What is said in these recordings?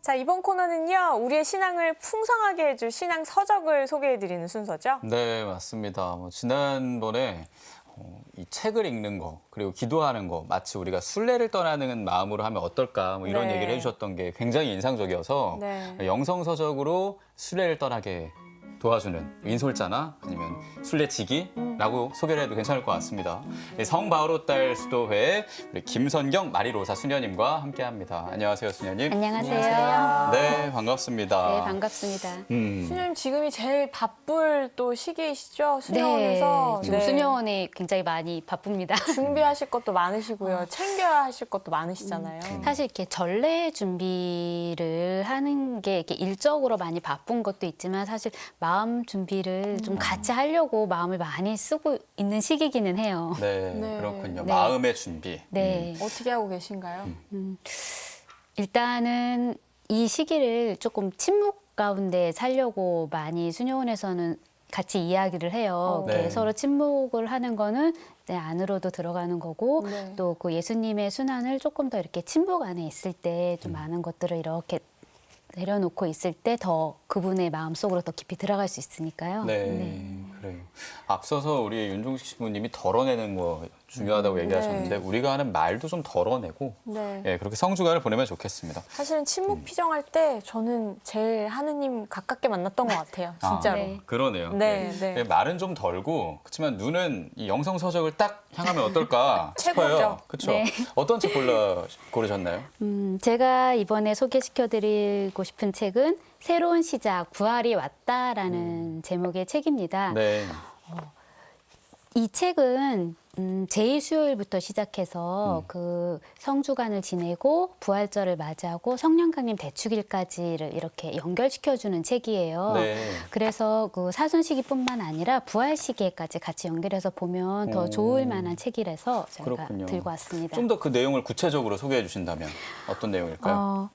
자, 이번 코너는요, 우리의 신앙을 풍성하게 해줄 신앙 서적을 소개해드리는 순서죠. 네, 맞습니다. 지난번에 이 책을 읽는 거, 그리고 기도하는 거, 마치 우리가 순례를 떠나는 마음으로 하면 어떨까, 이런 네. 얘기를 해주셨던 게 굉장히 인상적이어서 네. 영성서적으로 순례를 떠나게 도와주는 인솔자나 아니면 순례지기라고 소개를 해도 괜찮을 것 같습니다. 성바오로딸 수도회 우리 김선경 마리로사 수녀님과 함께합니다. 안녕하세요, 수녀님. 안녕하세요. 네, 반갑습니다. 네, 반갑습니다. 수녀님 지금이 제일 바쁠 또 시기이시죠? 수녀원에서. 지금 네. 수녀원이 굉장히 많이 바쁩니다. 준비하실 것도 많으시고요. 챙겨야 하실 것도 많으시잖아요. 사실 이렇게 전래 준비를 하는 게 이렇게 일적으로 많이 바쁜 것도 있지만 사실 마음 준비를 좀 같이 하려고 마음을 많이 쓰고 있는 시기기는 해요. 네, 네. 그렇군요. 네. 마음의 준비. 네. 어떻게 하고 계신가요? 일단은 이 시기를 조금 침묵 가운데 살려고 많이 수녀원에서는 같이 이야기를 해요. 네. 서로 침묵을 하는 거는 내 안으로도 들어가는 거고 네. 또 그 예수님의 순환을 조금 더 이렇게 침묵 안에 있을 때 좀 많은 것들을 이렇게 내려놓고 있을 때 더 그분의 마음속으로 더 깊이 들어갈 수 있으니까요. 네, 그래요. 앞서서 우리 윤종식 신부님이 덜어내는 거 중요하다고 얘기하셨는데 우리가 하는 말도 좀 덜어내고 네. 예, 그렇게 성주간을 보내면 좋겠습니다. 사실은 침묵 피정할 때 저는 제일 하느님 가깝게 만났던 것 같아요. 진짜로. 네. 그러네요. 네, 네. 말은 좀 덜고 그렇지만 눈은 이 영성서적을 딱 향하면 어떨까 싶어요. 최고죠. 그렇죠? 네. 어떤 책 고르셨나요? 제가 이번에 소개시켜드리고 싶은 책은 새로운 시작, 부활이 왔다라는 제목의 책입니다. 네. 이 책은 제2수요일부터 시작해서 그 성주간을 지내고 부활절을 맞이하고 성령강림 대축일까지를 이렇게 연결시켜주는 책이에요. 네. 그래서 그 사순 시기뿐만 아니라 부활 시기에까지 같이 연결해서 보면 더 좋을 만한 책이라서 제가 그렇군요. 들고 왔습니다. 좀 더 그 내용을 구체적으로 소개해 주신다면 어떤 내용일까요?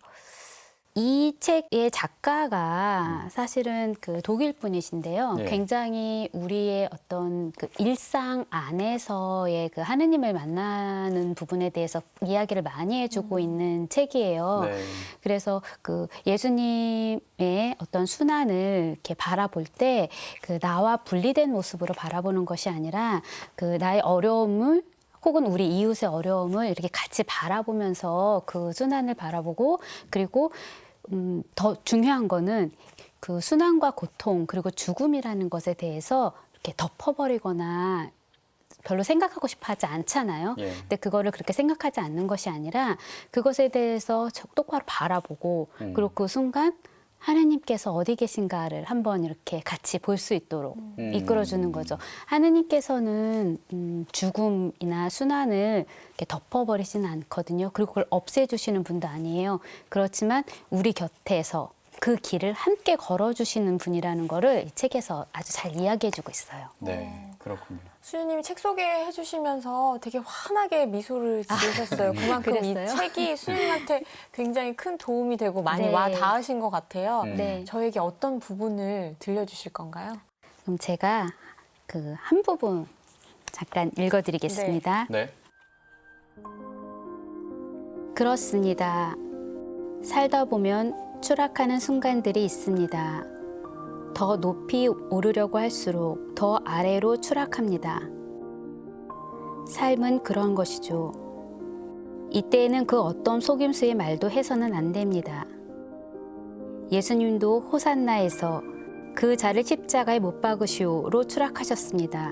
이 책의 작가가 사실은 그 독일 분이신데요. 예. 굉장히 우리의 어떤 그 일상 안에서의 그 하느님을 만나는 부분에 대해서 이야기를 많이 해주고 있는 책이에요. 네. 그래서 그 예수님의 어떤 순환을 이렇게 바라볼 때 그 나와 분리된 모습으로 바라보는 것이 아니라 그 나의 어려움을 혹은 우리 이웃의 어려움을 이렇게 같이 바라보면서 그 순환을 바라보고 그리고 더 중요한 거는 그 순환과 고통 그리고 죽음이라는 것에 대해서 이렇게 덮어버리거나 별로 생각하고 싶어 하지 않잖아요. 예. 근데 그거를 그렇게 생각하지 않는 것이 아니라 그것에 대해서 똑바로 바라보고 그리고 그 순간 하느님께서 어디 계신가를 한번 이렇게 같이 볼 수 있도록 이끌어주는 거죠. 하느님께서는 죽음이나 순환을 이렇게 덮어버리지는 않거든요. 그리고 그걸 없애주시는 분도 아니에요. 그렇지만 우리 곁에서 그 길을 함께 걸어주시는 분이라는 거를 이 책에서 아주 잘 이야기해주고 있어요. 네, 그렇군요. 수녀님이 책 소개해 주시면서 되게 환하게 미소를 지으셨어요. 그만큼 이 그랬어요? 책이 수녀님한테 굉장히 큰 도움이 되고 많이 네. 와 닿으신 것 같아요. 네. 저에게 어떤 부분을 들려주실 건가요? 그럼 제가 그 한 부분 잠깐 읽어드리겠습니다. 네. 그렇습니다. 살다 보면 추락하는 순간들이 있습니다. 더 높이 오르려고 할수록 더 아래로 추락합니다. 삶은 그런 것이죠. 이때에는 그 어떤 속임수의 말도 해서는 안 됩니다. 예수님도 호산나에서 그 자를 십자가에 못 박으시오로 추락하셨습니다.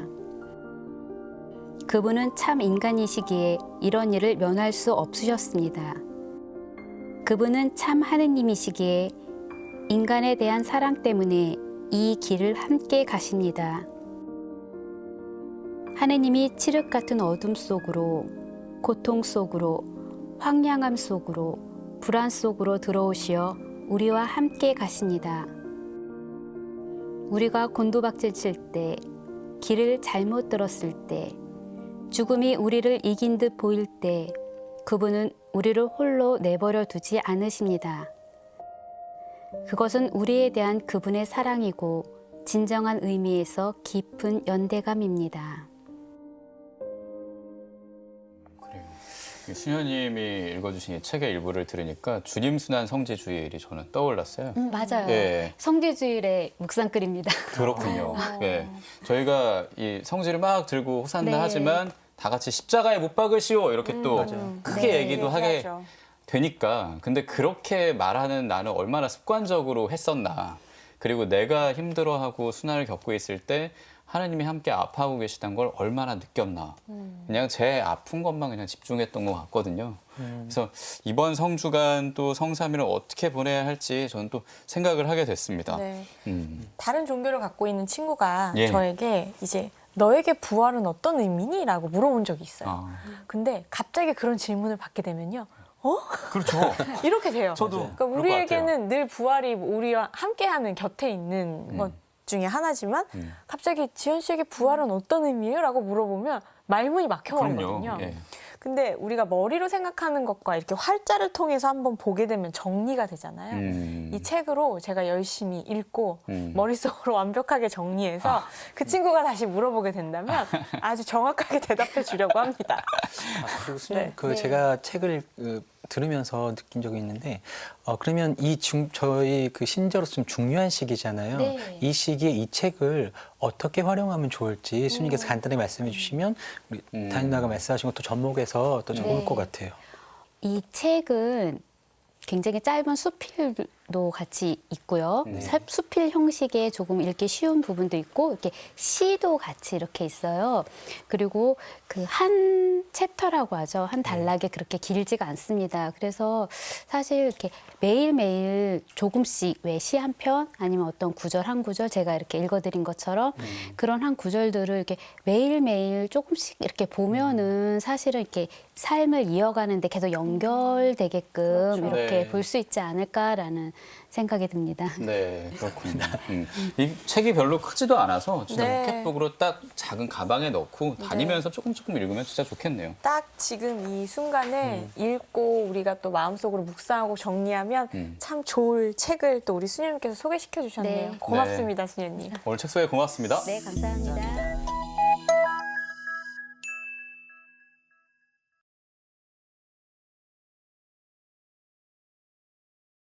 그분은 참 인간이시기에 이런 일을 면할 수 없으셨습니다. 그분은 참 하느님이시기에 인간에 대한 사랑 때문에 이 길을 함께 가십니다. 하느님이 칠흑 같은 어둠 속으로, 고통 속으로, 황량함 속으로, 불안 속으로 들어오시어 우리와 함께 가십니다. 우리가 곤두박질 칠 때, 길을 잘못 들었을 때, 죽음이 우리를 이긴 듯 보일 때 그분은 우리를 홀로 내버려 두지 않으십니다. 그것은 우리에 대한 그분의 사랑이고 진정한 의미에서 깊은 연대감입니다. 그래요. 수녀님이 읽어주신 이 책의 일부를 들으니까 주님 순환 성지주일이 저는 떠올랐어요. 맞아요. 예. 성지주일의 묵상글입니다. 그렇군요. 예. 저희가 이 성지를 막 들고 호산나 네. 하지만 다 같이 십자가에 못 박으시오 이렇게 또 크게 네. 얘기도 하게 얘기하죠. 되니까 근데 그렇게 말하는 나는 얼마나 습관적으로 했었나 그리고 내가 힘들어하고 순환을 겪고 있을 때 하나님이 함께 아파하고 계시다는 걸 얼마나 느꼈나 그냥 제 아픈 것만 그냥 집중했던 것 같거든요. 그래서 이번 성주간 또 성삼일을 어떻게 보내야 할지 저는 또 생각을 하게 됐습니다. 네. 음. 다른 종교를 갖고 있는 친구가 예. 저에게 이제 너에게 부활은 어떤 의미니? 라고 물어본 적이 있어요. 아, 근데 갑자기 그런 질문을 받게 되면요. 그렇죠. 이렇게 돼요. 저도 그러니까 그럴 것 우리에게는 늘 부활이 우리와 함께하는 곁에 있는 것 중에 하나지만 갑자기 지현 씨에게 부활은 어떤 의미예요? 라고 물어보면 말문이 막혀버리거든요. 그럼요. 예. 근데 우리가 머리로 생각하는 것과 이렇게 활자를 통해서 한번 보게 되면 정리가 되잖아요. 이 책으로 제가 열심히 읽고 머릿속으로 완벽하게 정리해서 그 친구가 다시 물어보게 된다면 아주 정확하게 대답해 주려고 합니다. 그리고 수님, 네. 그 제가 책을 들으면서 느낀 적이 있는데, 그러면 저희 그 신자로서 좀 중요한 시기잖아요. 네. 이 시기에 이 책을 어떻게 활용하면 좋을지 수님께서 간단히 말씀해 주시면 우리 담임나가 말씀하신 것도 접목해서 또 좋을 네. 것 같아요. 이 책은 굉장히 짧은 수필도 같이 있고요. 네. 수필 형식의 조금 읽기 쉬운 부분도 있고 이렇게 시도 같이 이렇게 있어요. 그리고 그 한 챕터라고 하죠. 한 단락에 그렇게 길지가 않습니다. 그래서 사실 이렇게 매일매일 조금씩 왜 시 한 편 아니면 어떤 구절 한 구절 제가 이렇게 읽어드린 것처럼 그런 한 구절들을 이렇게 매일매일 조금씩 이렇게 보면은 사실은 이렇게 삶을 이어가는데 계속 연결되게끔 그렇죠. 이렇게 네. 볼 수 있지 않을까라는 생각이 듭니다. 네, 그렇군요. 이 책이 별로 크지도 않아서 진짜 네. 포켓북으로 딱 작은 가방에 넣고 다니면서 조금 읽으면 진짜 좋겠네요. 딱 지금 이 순간에 읽고 우리가 또 마음속으로 묵상하고 정리하면 참 좋을 책을 또 우리 수녀님께서 소개시켜 주셨네요. 네. 고맙습니다, 수녀님. 오늘 책 소개 고맙습니다. 네, 감사합니다.